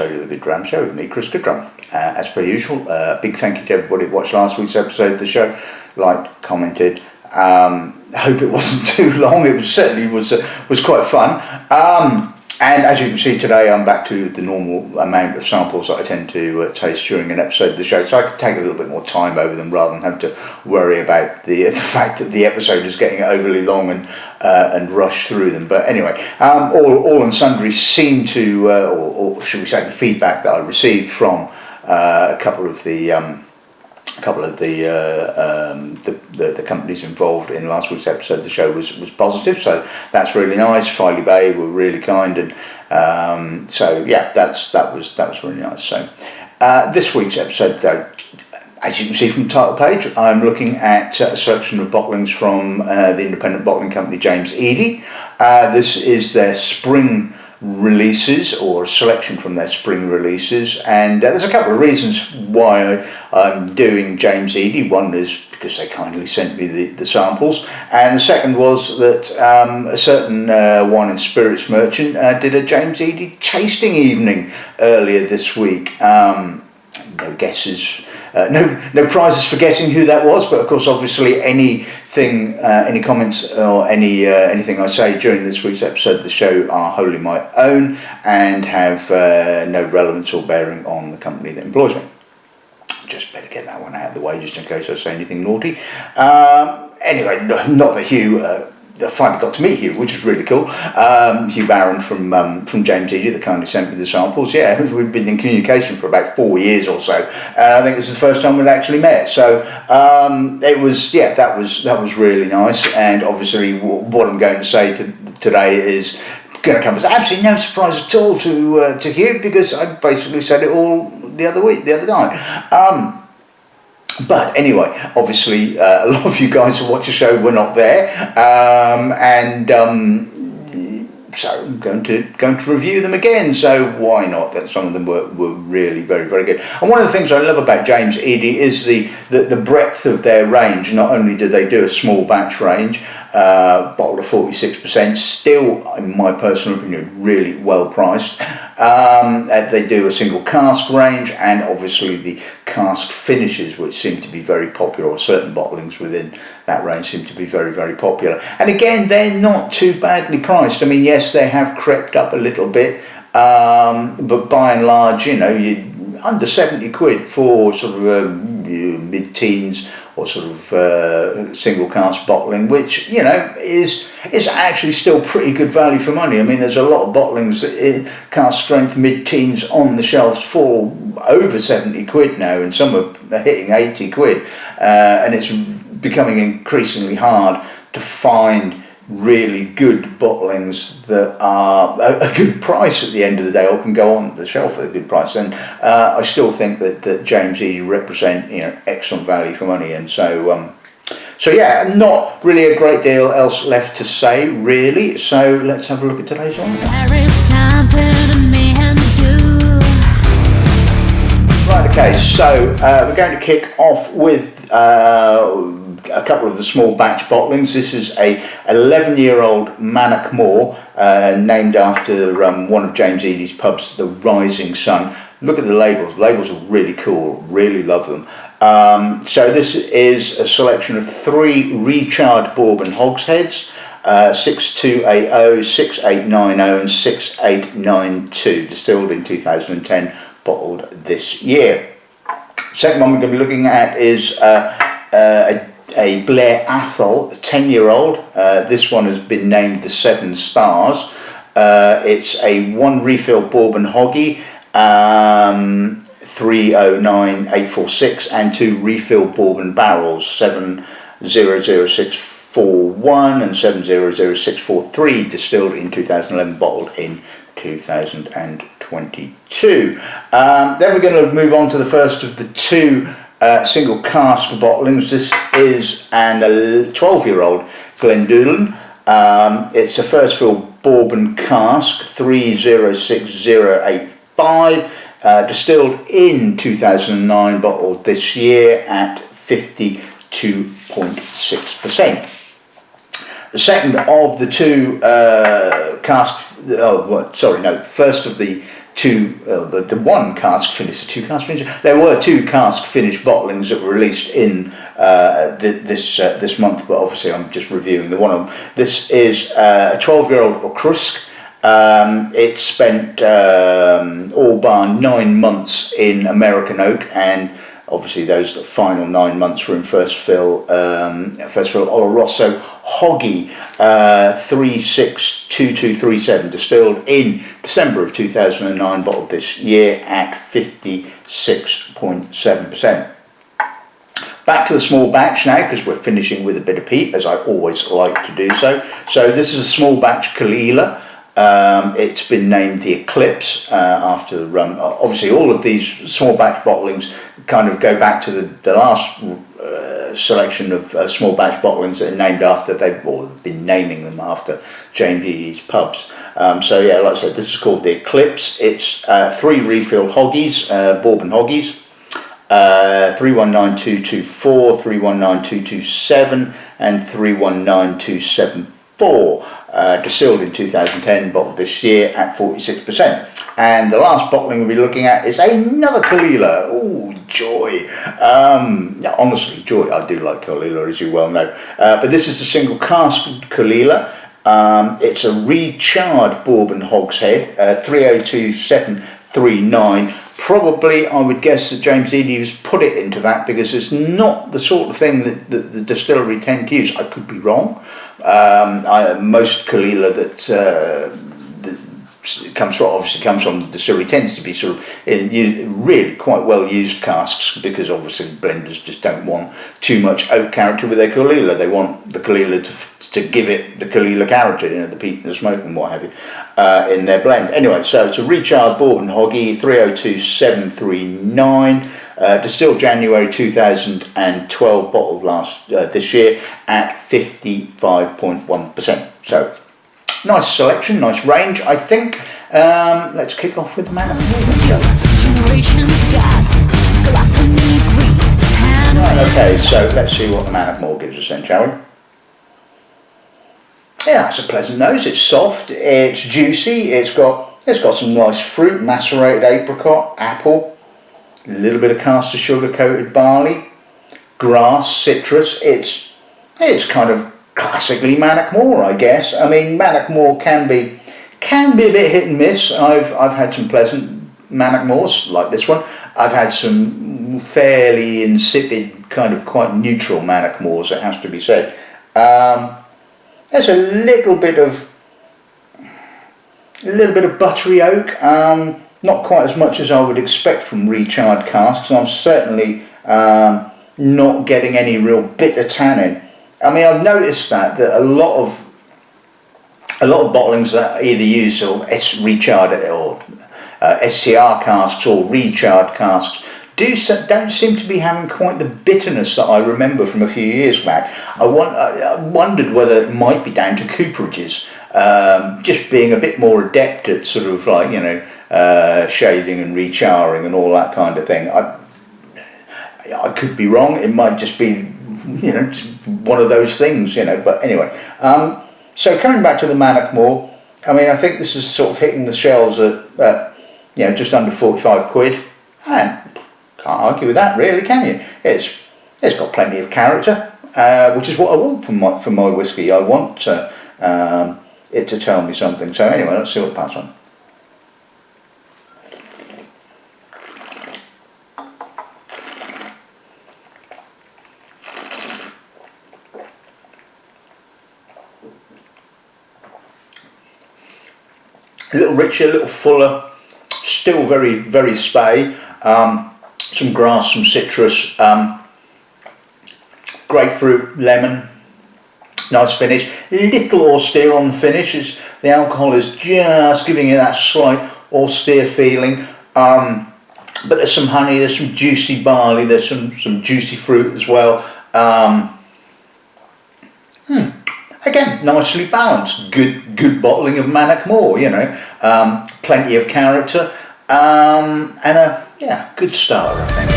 episode of the Goodrum Show with me, Chris Goodrum. As per usual, big thank you to everybody who watched last week's episode of the show, liked, commented. I hope it wasn't too long. It certainly was quite fun. And as you can see today, I'm back to the normal amount of samples that I tend to taste during an episode of the show, so I can take a little bit more time over them rather than have to worry about the fact that the episode is getting overly long and rush through them. But anyway, all and sundry seem to, or should we say, the feedback that I received from a couple of the companies involved in last week's episode of the show was positive, so that's really nice. Filey Bay were really kind, and so yeah, that was really nice. So this week's episode, though, as you can see from the title page, I'm looking at a selection of bottlings from the independent bottling company James Eadie. This is their spring releases, or a selection from their spring releases, and there's a couple of reasons why I'm doing James Eadie. One is because they kindly sent me the samples, and the second was that a certain wine and spirits merchant did a James Eadie tasting evening earlier this week. No guesses, no prizes for guessing who that was, but of course, obviously, any comments or anything I say during this week's episode of the show are wholly my own and have no relevance or bearing on the company that employs me. Just better get that one out of the way, just in case I say anything naughty. Anyway, not that Hugh. I finally got to meet Hugh, which is really cool. Hugh Barron from James Eadie that kindly sent me the samples. Yeah, we've been in communication for about 4 years or so. I think this is the first time we'd actually met. So it was, yeah, that was really nice. And obviously, what I'm going to say today is going to come as absolutely no surprise at all to Hugh, because I basically said it all the other night. But anyway, obviously, a lot of you guys who watch the show were not there, so I'm going to review them again. So why not? That some of them were really very, very good. And one of the things I love about James Eadie is the breadth of their range. Not only do they do a small batch range, bottled at 46%, still, in my personal opinion, really well priced. They do a single cask range, and obviously the cask finishes, which seem to be very popular, or certain bottlings within that range seem to be very, very popular. And again, they're not too badly priced. I mean, yes, they have crept up a little bit, but by and large, you know, under 70 quid for sort of mid-teens or sort of single cask bottling, which, you know, is actually still pretty good value for money. I mean, there's a lot of bottlings, cask strength mid-teens on the shelves for over 70 quid now, and some are hitting 80 quid, and it's becoming increasingly hard to find really good bottlings that are a good price at the end of the day, or can go on the shelf at a good price. And I still think that James Eadie represent, you know, excellent value for money. And so yeah, not really a great deal else left to say, really. So let's have a look at today's one. There is something to me and you. Right, okay, so we're going to kick off with a couple of the small batch bottlings. This is a 11-year-old Mannochmore, named after one of James Eadie's pubs, the Rising Sun. Look at the labels. The labels are really cool. Really love them. So this is a selection of 3 recharred bourbon hogsheads, 6280, 6890 and 6892, distilled in 2010, bottled this year. Second one we're going to be looking at is a Blair Athol, a 10-year-old. This one has been named the 7 Stars. It's a 1 refill bourbon hoggy, 309846, and 2 refill bourbon barrels, 700641 and 700643, distilled in 2011, bottled in 2022. Then we're going to move on to the first of the 2 single cask bottlings. This is an 12-year-old Glendullan. It's a first fill bourbon cask, 306085, distilled in 2009, bottled this year at 52.6%. The second of the 2 first of the the one cask finish, the two cask finish. There were two cask finished bottlings that were released in this month, but obviously I'm just reviewing the one of them. This is a 12-year-old Ocrusk. It spent all bar 9 months in American oak, and obviously those final 9 months were in first fill Oloroso Hoggy 362237, distilled in December of 2009, bottled this year at 56.7%. Back to the small batch now, because we're finishing with a bit of peat, as I always like to do so. So this is a small batch Caol Ila. It's been named the Eclipse after obviously all of these small batch bottlings kind of go back to the last selection of small batch bottlings that are named after, they've been naming them after James Eadie's pubs. So yeah, like I said, this is called the Eclipse. It's 3 refilled hoggies, bourbon hoggies, 319224, 319227 and 319274. Distilled in 2010, bottled this year at 46%. And the last bottling we'll be looking at is another Caol Ila. Oh, joy. Honestly, joy. I do like Caol Ila, as you well know. But this is the single cask Caol Ila. It's a recharred bourbon hogshead, 302739. Probably, I would guess that James Eadie has put it into that because it's not the sort of thing that the distillery tend to use. I could be wrong. Most Caol Ila that comes from the distillery tends to be sort of really quite well used casks, because obviously blenders just don't want too much oak character with their Caol Ila. They want the Caol Ila to give it the Caol Ila character, the peat and the smoke and what have you, in their blend. Anyway, so it's a recharred bourbon hoggy, 302739. Distilled January 2012, bottled this year at 55.1%. So nice selection, nice range, I think. Let's kick off with the Mannochmore. Let's go. Right, okay, so let's see what the Mannochmore gives us then, shall we? Yeah, that's a pleasant nose. It's soft, it's juicy, it's got some nice fruit, macerated apricot, apple, a little bit of caster sugar coated barley, grass, citrus. It's kind of classically Mannochmore, I guess. I mean, Mannochmore can be a bit hit and miss. I've had some pleasant Mannochmores like this one. I've had some fairly insipid, kind of quite neutral Mannochmores, it has to be said. There's a little bit of buttery oak. Not quite as much as I would expect from recharred casks, and I'm certainly not getting any real bitter tannin. I mean, I've noticed that a lot of bottlings that either use sort of recharred or STR casks or recharred casks don't seem to be having quite the bitterness that I remember from a few years back. I wondered whether it might be down to cooperages, just being a bit more adept at sort of like, shaving and recharring and all that kind of thing. I could be wrong. It might just be, just one of those things, But anyway, so coming back to the Mannochmore, I mean, I think this is sort of hitting the shelves at just under 45 quid, and can't argue with that, really, can you? It's got plenty of character, which is what I want from my whiskey. I want it to tell me something. So anyway, let's see what the pass on. A little richer, a little fuller, still very, very spey. Some grass, some citrus, grapefruit, lemon, nice finish. Little austere on the finish, the alcohol is just giving it that slight austere feeling. But there's some honey, there's some juicy barley, there's some juicy fruit as well. Again, nicely balanced, good bottling of Mannochmore, plenty of character, and a good starter, I think.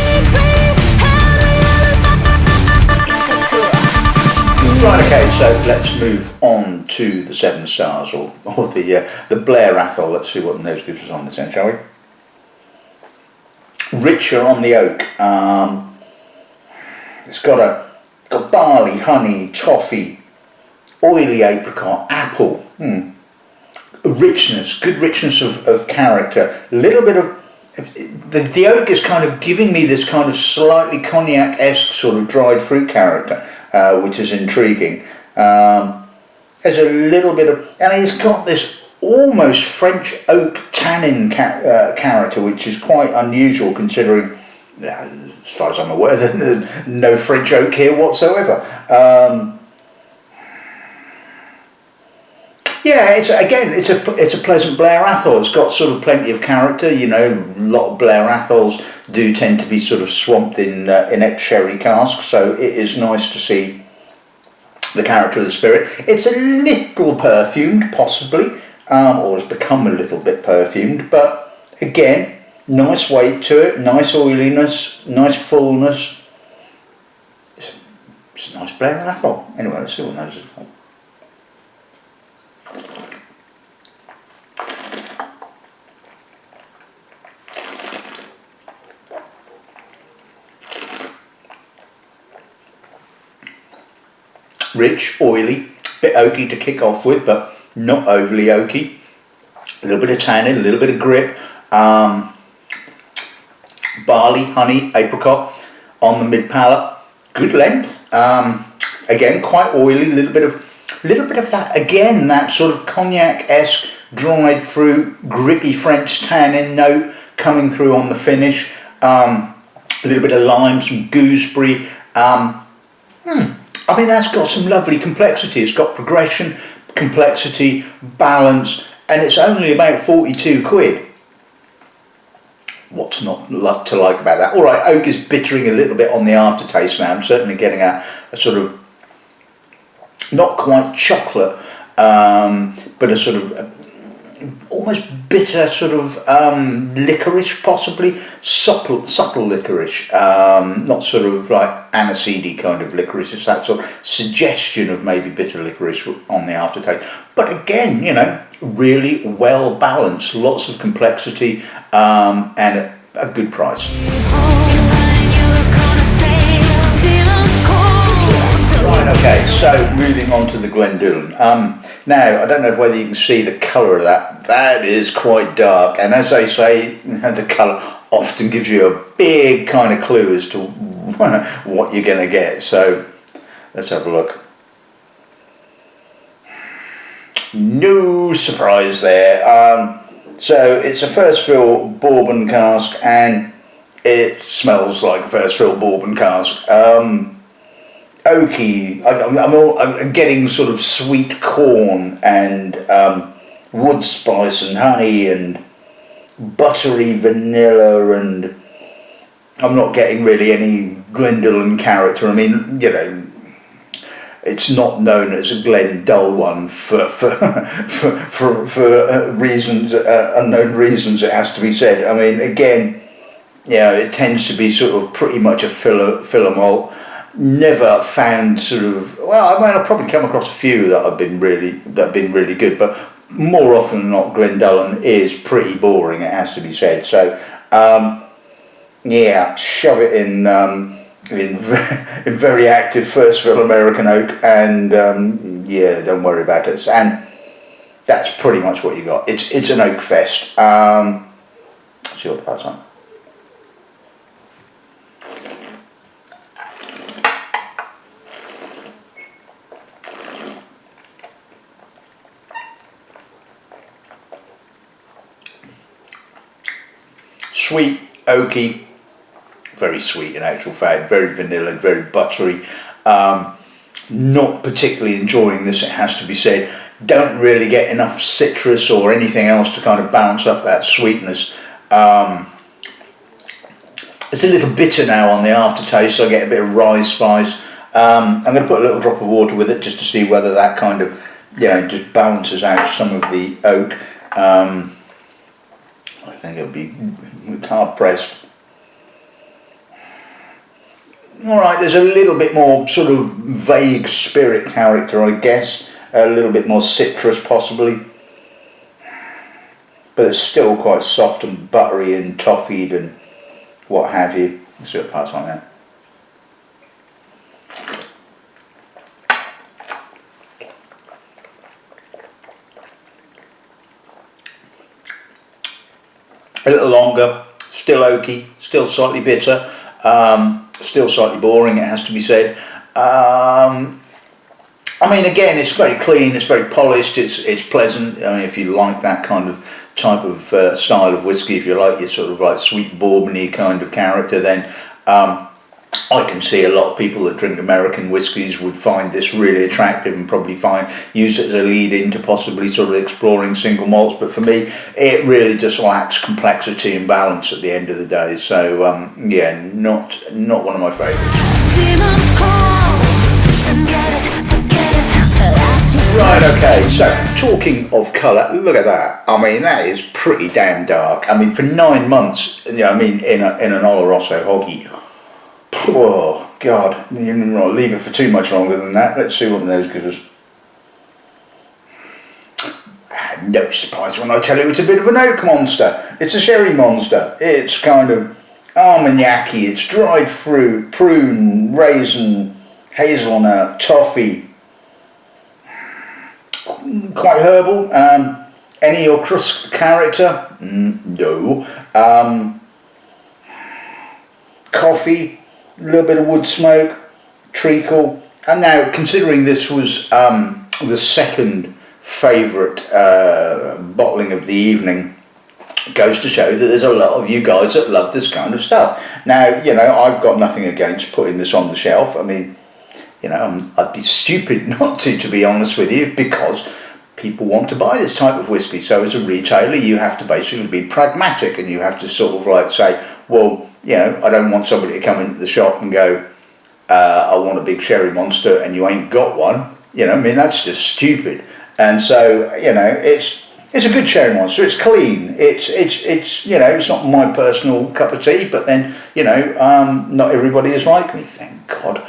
Right, okay, so let's move on to the 7 stars, or the Blair Athol. Let's see what the nose gives us on this end, shall we? richer on the oak. It's got barley, honey, toffee, oily apricot, apple. Richness, good richness of character. A little bit of the oak is kind of giving me this kind of slightly cognac-esque sort of dried fruit character, which is intriguing. There's a little bit of, and it's got this almost French oak tannin character, which is quite unusual considering, as far as I'm aware, there's no French oak here whatsoever. Yeah, it's a pleasant Blair Athol. It's got sort of plenty of character. You know, a lot of Blair Athols do tend to be sort of swamped in ex-sherry casks, so it is nice to see the character of the spirit. It's a little perfumed, possibly, or has become a little bit perfumed, but again, nice weight to it, nice oiliness, nice fullness. It's a nice Blair Athol. Anyway, let's see what those is like. Rich, oily, bit oaky to kick off with, but not overly oaky. A little bit of tannin, a little bit of grip. Barley, honey, apricot on the mid palate. Good length. Again, quite oily. A little bit of that. Again, that sort of cognac-esque dried fruit, grippy French tannin note coming through on the finish. A little bit of lime, some gooseberry. I mean, that's got some lovely complexity. It's got progression, complexity, balance, and it's only about 42 quid. What's not to like about that? All right, oak is bittering a little bit on the aftertaste now. I'm certainly getting a sort of, not quite chocolate, but a sort of almost bitter sort of licorice, possibly subtle licorice, not sort of like aniseedy kind of licorice. It's that sort of suggestion of maybe bitter licorice on the aftertaste. But again, you know, really well balanced, lots of complexity, and a good price. Right, okay, so moving on to the Glendullan. Now, I don't know whether you can see the colour of that. That is quite dark, and as they say, the colour often gives you a big kind of clue as to what you're going to get. So, let's have a look. No surprise there. So, it's a first fill bourbon cask, and it smells like a first fill bourbon cask. Oaky, I'm getting sort of sweet corn and wood spice and honey and buttery vanilla, and I'm not getting really any Glendullan character. I mean, you know, it's not known as a Glendullan for reasons, unknown reasons, it has to be said. I mean, again, you know, it tends to be sort of pretty much a filler malt. Never found sort of, well, I mean, I've probably come across a few that have been really good, but more often than not, Glendullan is pretty boring, it has to be said. So, yeah, shove it in very active first fill American oak, and yeah, don't worry about it. And that's pretty much what you got. It's an oak fest. Let's see what the price on. Sweet, oaky, very sweet in actual fact, very vanilla, very buttery. Not particularly enjoying this, it has to be said. Don't really get enough citrus or anything else to kind of balance up that sweetness. It's a little bitter now on the aftertaste, so I get a bit of rye spice. I'm going to put a little drop of water with it just to see whether that kind of, you know, just balances out some of the oak. I think it'll be hard pressed. Alright, there's a little bit more sort of vague spirit character, I guess. A little bit more citrus possibly. But it's still quite soft and buttery and toffeed and what have you. Let's do a pass on that. A little longer, still oaky, still slightly bitter, still slightly boring, it has to be said. I mean, again, it's very clean, it's very polished, it's pleasant. I mean, if you like that kind of type of style of whiskey, if you like your sort of like sweet bourbon-y kind of character, then I can see a lot of people that drink American whiskies would find this really attractive and probably use it as a lead into possibly sort of exploring single malts. But for me, it really just lacks complexity and balance at the end of the day. So yeah, not one of my favourites. Demons call and get it, forget it. Right, okay, so talking of colour, look at that. I mean, that is pretty damn dark. I mean, for 9 months, you know, I mean, in an Oloroso Hoggy, oh, God, you not leave it for too much longer than that. Let's see what those gives us. No surprise when I tell you it's a bit of an oak monster. It's a sherry monster. It's kind of Armagnac-y, it's dried fruit, prune, raisin, hazelnut, toffee. Quite herbal. Any Ocrusk character? No. Coffee, a little bit of wood smoke, treacle. And now, considering this was the second favourite bottling of the evening, goes to show that there's a lot of you guys that love this kind of stuff. Now, you know, I've got nothing against putting this on the shelf. I mean, you know, I'd be stupid not to be honest with you, because people want to buy this type of whiskey. So as a retailer, you have to basically be pragmatic, and you have to sort of like say, well, you know, I don't want somebody to come into the shop and go, I want a big sherry monster, and you ain't got one. You know, I mean, that's just stupid. And so, you know, it's a good sherry monster. It's clean. It's you know, it's not my personal cup of tea, but then, you know, not everybody is like me, thank God.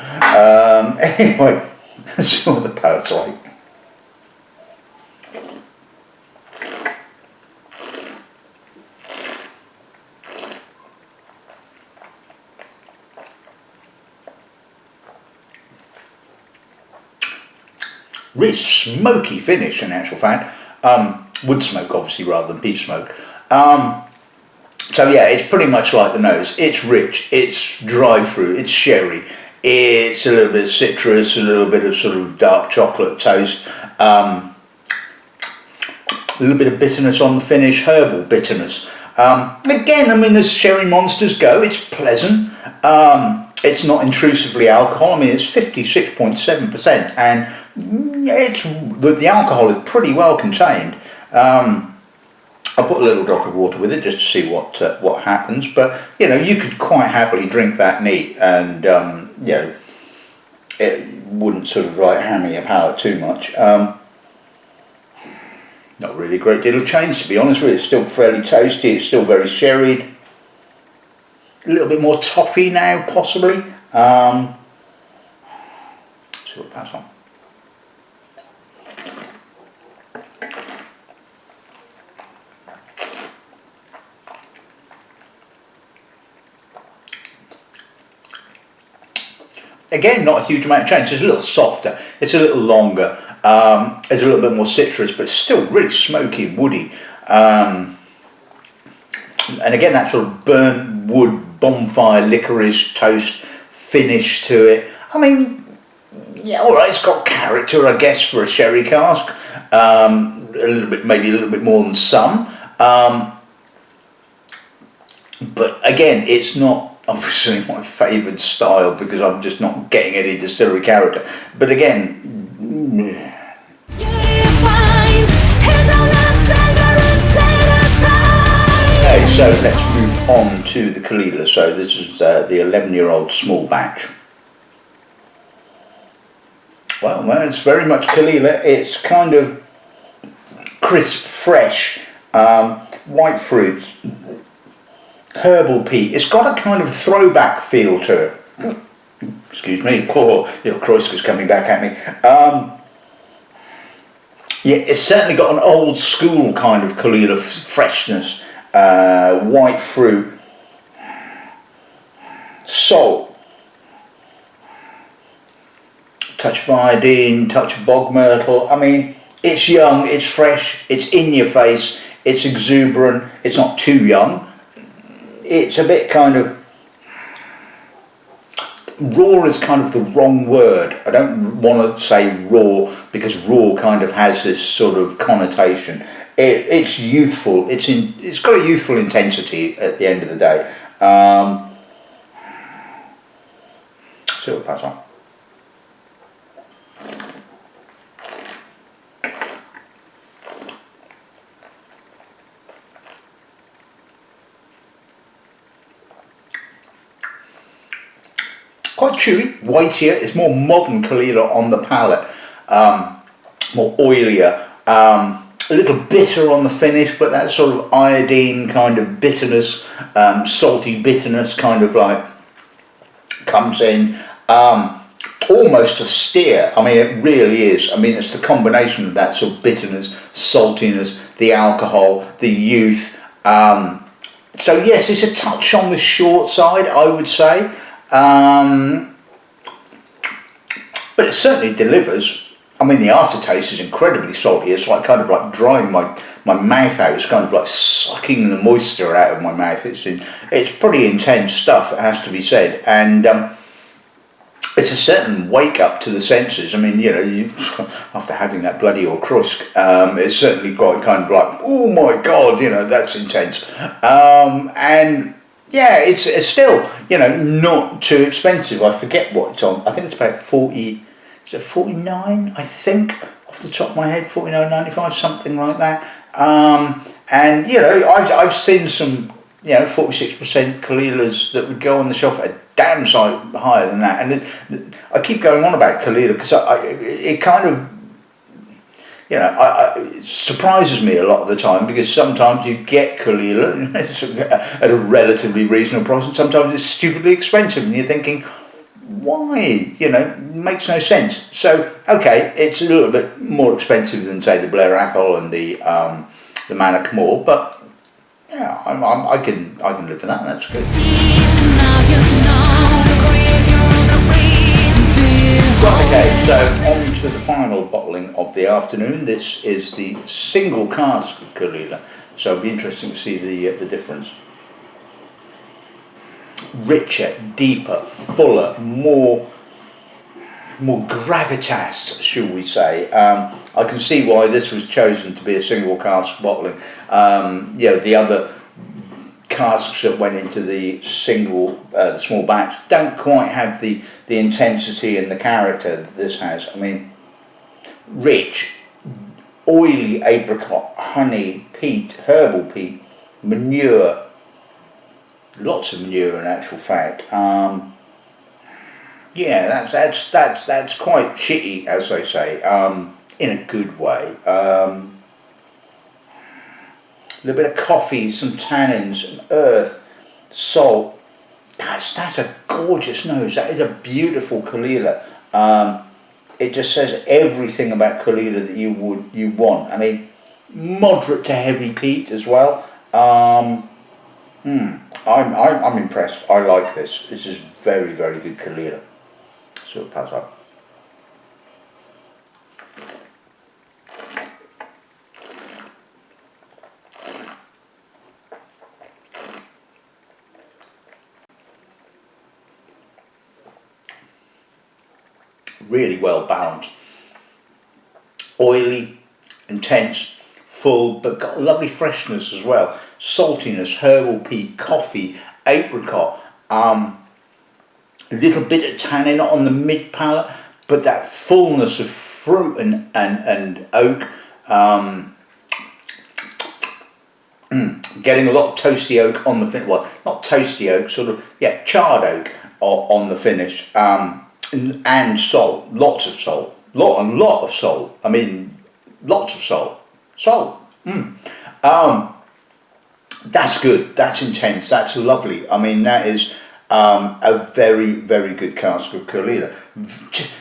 Anyway, let's see what the palate's like. Really smoky finish, in actual fact. Wood smoke, obviously, rather than peat smoke. So yeah, it's pretty much like the nose. It's rich, it's dried fruit, it's sherry, it's a little bit of citrus, a little bit of sort of dark chocolate toast, a little bit of bitterness on the finish, herbal bitterness. Again, I mean, as sherry monsters go, it's pleasant. It's not intrusively alcohol. I mean, it's 56.7%, and it's the alcohol is pretty well contained. I'll put a little drop of water with it just to see what happens. But you know, you could quite happily drink that neat, and you know, it wouldn't sort of like hammer your palate too much. Not really a great deal of change, to be honest with you. It's still fairly toasty. It's still very sherried. A little bit more toffee now, possibly. So we'll pass on. Again, not a huge amount of change. It's a little softer. It's a little longer. There's a little bit more citrus, but it's still really smoky and woody. And again, that sort of burnt wood, bonfire, licorice, toast finish to it. I mean, yeah, all right, it's got character, I guess, for a sherry cask. A little bit, maybe a little bit more than some. But again, it's not obviously my favoured style, because I'm just not getting any distillery character. But again, okay, so let's move on to the Caol Ila. So this is the 11-year-old small batch. Well, it's very much Caol Ila. It's kind of crisp, fresh, white fruits, herbal peat. It's got a kind of throwback feel to it. Excuse me, poor Auchroisk is coming back at me. Yeah, it's certainly got an old school kind of Caol Ila freshness, white fruit, salt, touch of iodine, touch of bog myrtle. I mean, it's young, it's fresh, it's in your face, it's exuberant, it's not too young. It's a bit kind of, raw is kind of the wrong word. I don't want to say raw because raw kind of has this sort of connotation. It's youthful, it's got a youthful intensity at the end of the day. So we'll pass on. Quite chewy, weightier, it's more modern Caol Ila on the palate, more oilier, a little bitter on the finish, but that sort of iodine kind of bitterness, salty bitterness kind of like comes in, almost austere. I mean, it really is. I mean, it's the combination of that sort of bitterness, saltiness, the alcohol, the youth. So yes, it's a touch on the short side, I would say. But it certainly delivers. I mean, the aftertaste is incredibly salty. It's like kind of like drying my mouth out. It's kind of like sucking the moisture out of my mouth. It's pretty intense stuff, it has to be said. And it's a certain wake up to the senses. I mean, you know, after having that bloody Ocrusk, it's certainly quite kind of like, oh my God, you know, that's intense. And yeah, it's still, you know, not too expensive. I forget what it's on. I think it's about 40, is it 49? I think, off the top of my head, 49.95, something like that. And you know, I've seen some, you know, 46% Caol Ilas that would go on the shelf at a damn sight higher than that. And I keep going on about Caol Ila because it kind of, you know, it surprises me a lot of the time, because sometimes you get Caol Ila at a relatively reasonable price, and sometimes it's stupidly expensive, and you're thinking, why? You know, it makes no sense. So, okay, it's a little bit more expensive than, say, the Blair Athol and the Mannochmore, but yeah, I can live with that. That's good. Right, okay, so on to the final bottling of the afternoon. This is the single cask of Caol Ila, so it'll be interesting to see the difference. Richer, deeper, fuller, more gravitas, shall we say. I can see why this was chosen to be a single cask bottling. You know, the other casks that went into the the small batch don't quite have the intensity and the character that this has. I mean, rich, oily apricot, honey, peat, herbal peat, manure, lots of manure in actual fact. Yeah, that's quite shitty, as they say, in a good way. A little bit of coffee, some tannins, some earth, salt. That's a gorgeous nose. That is a beautiful Caol Ila. It just says everything about Caol Ila that you want. I mean, moderate to heavy peat as well. I'm impressed. I like this. This is very, very good Caol Ila. So we'll pass up. Really well balanced, oily, intense, full, but got lovely freshness as well. Saltiness, herbal peat, coffee, apricot, a little bit of tannin on the mid palate, but that fullness of fruit and oak. Getting a lot of toasty oak on the finish. Well, not toasty oak, sort of, yeah, charred oak on the finish. And salt, lots of salt, lot of salt. I mean, lots of salt. That's good. That's intense. That's lovely. I mean, that is a very, very good cask of Caol Ila.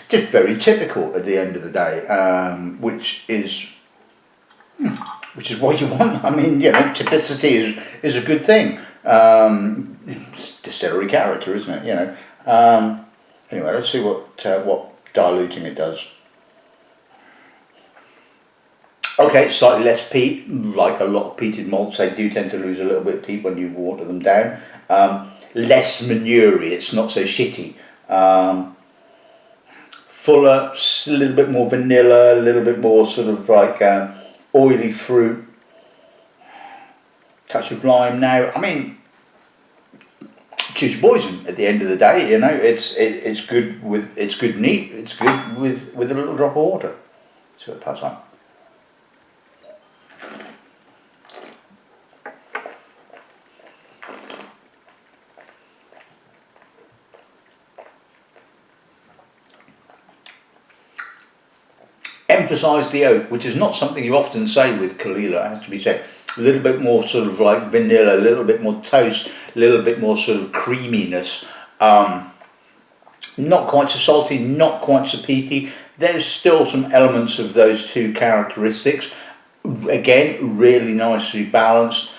Just very typical at the end of the day, which is what you want. I mean, you know, typicity is a good thing. It's distillery character, isn't it? Anyway, let's see what diluting it does. Okay, slightly less peat. Like a lot of peated malts, they do tend to lose a little bit of peat when you water them down. Less manurey, it's not so shitty. Fuller, a little bit more vanilla, a little bit more sort of like oily fruit. Touch of lime now. I mean, choose your poison at the end of the day. It's good with neat. It's good with a little drop of water. See what it tastes like. Emphasise the oak, which is not something you often say with Caol Ila, it has to be said. A little bit more sort of like vanilla, a little bit more toast, a little bit more sort of creaminess. Not quite so salty, not quite so peaty. There's still some elements of those two characteristics. Again, really nicely balanced.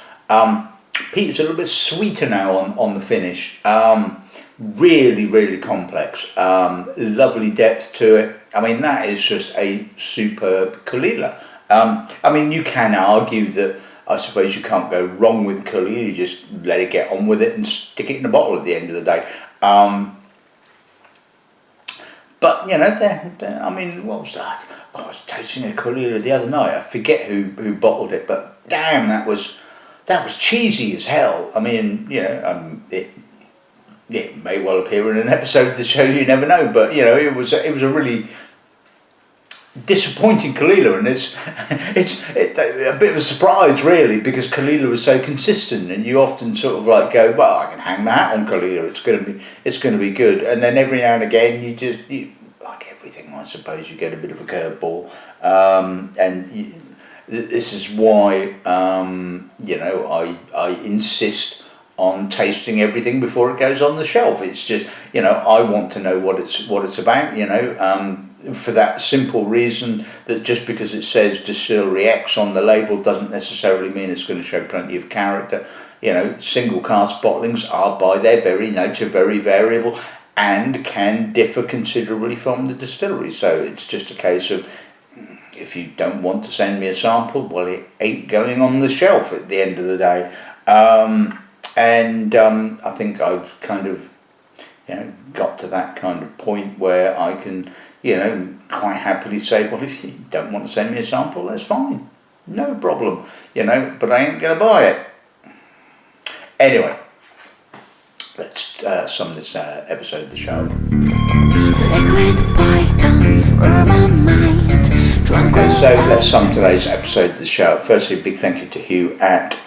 Peat's a little bit sweeter now on the finish. Really, really complex. Lovely depth to it. I mean, that is just a superb Caol Ila. I mean, you can argue that I suppose you can't go wrong with Caol Ila. You just let it get on with it and stick it in a bottle at the end of the day. But I mean, what was that? I was tasting a Caol Ila the other night. I forget who bottled it, but damn, that was cheesy as hell. I mean, it may well appear in an episode of the show. You never know, but it was a really disappointing Caol Ila, and it's a bit of a surprise really, because Caol Ila was so consistent, and you often sort of like go, well, I can hang my hat on Caol Ila. It's going to be good, and then every now and again you like everything, I suppose, you get a bit of a curveball, this is why I insist on tasting everything before it goes on the shelf. It's just I want to know what it's about. For that simple reason that just because it says Distillery X on the label doesn't necessarily mean it's going to show plenty of character. Single cask bottlings are by their very nature very variable and can differ considerably from the distillery. So it's just a case of, if you don't want to send me a sample, well, it ain't going on the shelf at the end of the day. I think I've kind of got to that kind of point where I can quite happily say, well, if you don't want to send me a sample, that's fine, no problem, but I ain't going to buy it. Anyway, let's sum this episode of the show. So let's sum today's episode of the show. Firstly, a big thank you to Hugh at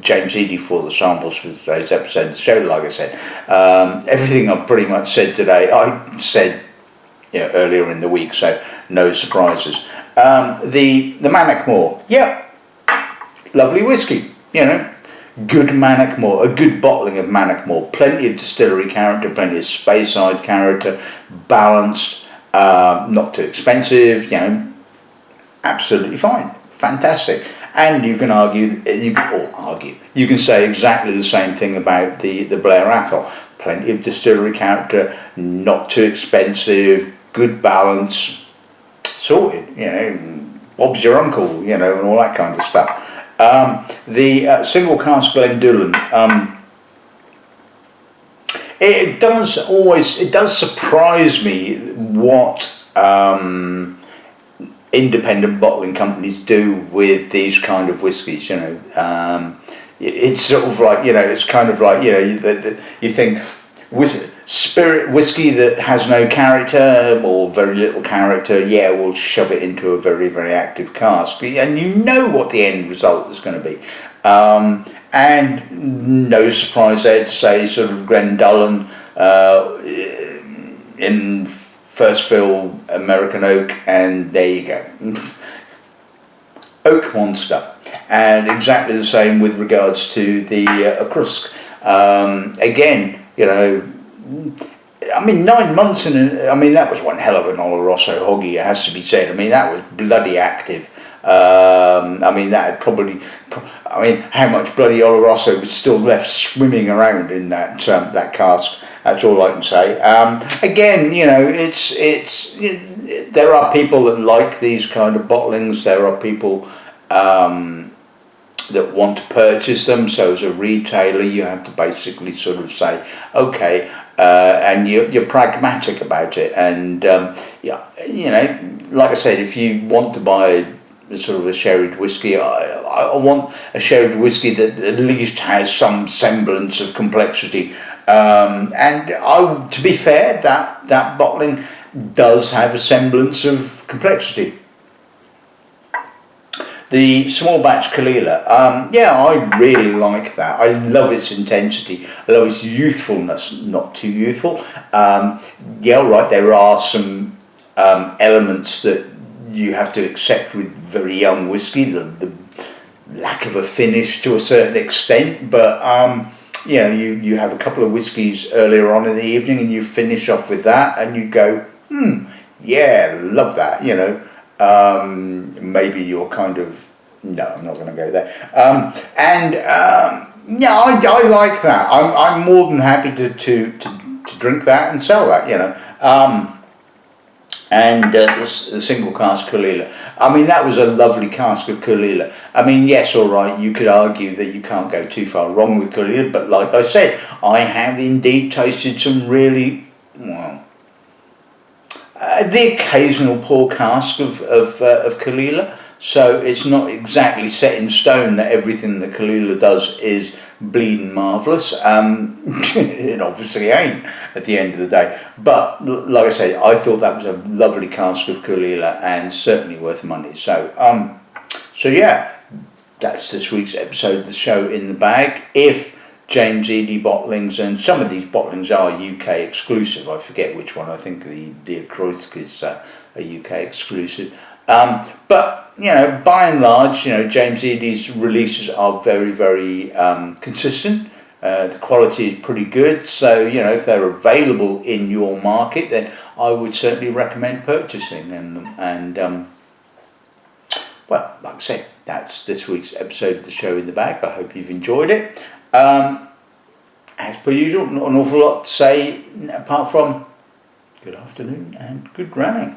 James Eadie for the samples for today's episode of the show. Like I said, everything I've pretty much said today, I said earlier in the week, so no surprises. The Mannochmore, lovely whiskey, good Mannochmore, a good bottling of Mannochmore, plenty of distillery character, plenty of Speyside character, balanced, not too expensive, absolutely fine, fantastic. And you can you can say exactly the same thing about the Blair Athol. Plenty of distillery character, not too expensive, good balance, sorted, Bob's your uncle, and all that kind of stuff. The single cask Glendullan, it does surprise me what independent bottling companies do with these kind of whiskies. It's sort of like it's kind of like you think with spirit whiskey that has no character or very little character, we'll shove it into a very, very active cask, and what the end result is going to be. And no surprise there to say sort of Glendullan in first fill American oak, and there you go. Oak monster. And exactly the same with regards to the Ocrusk. Again, I mean, 9 months that was one hell of an Oloroso hoggy, it has to be said. I mean, that was bloody active. I mean, that had probably, I mean, how much bloody Oloroso was still left swimming around in that that cask. That's all I can say. Again, you know, there are people that like these kind of bottlings. There are people that want to purchase them. So as a retailer, you have to basically sort of say, okay, and you're pragmatic about it. And yeah, you know, like I said, if you want to buy sort of a sherried whiskey, I want a sherried whiskey that at least has some semblance of complexity. And to be fair, that bottling does have a semblance of complexity. The small batch Caol Ila, yeah, I really like that. I love its intensity. I love its youthfulness, not too youthful. Yeah, right, there are some elements that you have to accept with very young whiskey, the lack of a finish to a certain extent, but you know, you have a couple of whiskies earlier on in the evening and you finish off with that and you go, yeah, love that, you know. Maybe you're kind of, no, I'm not going to go there. Yeah, I like that. I'm more than happy to drink that and sell that, you know. The single cask Caol Ila. I mean, that was a lovely cask of Caol Ila. I mean, yes, all right, you could argue that you can't go too far wrong with Caol Ila, but like I said, I have indeed tasted some really, well, the occasional poor cask of Caol Ila. So it's not exactly set in stone that everything that Caol Ila does is bleeding marvellous. It obviously ain't at the end of the day. But like I say, I thought that was a lovely cask of Caol Ila and certainly worth money. So so yeah, that's this week's episode of the show in the bag. If James Eadie bottlings, and some of these bottlings are UK exclusive. I forget which one. I think the Ocruisk is a UK exclusive. But you know, by and large, you know, James Eadie's releases are very, very consistent. The quality is pretty good. So you know, if they're available in your market, then I would certainly recommend purchasing them. And well, like I said, that's this week's episode of the show in the bag. I hope you've enjoyed it. As per usual, not an awful lot to say apart from good afternoon and good ramming.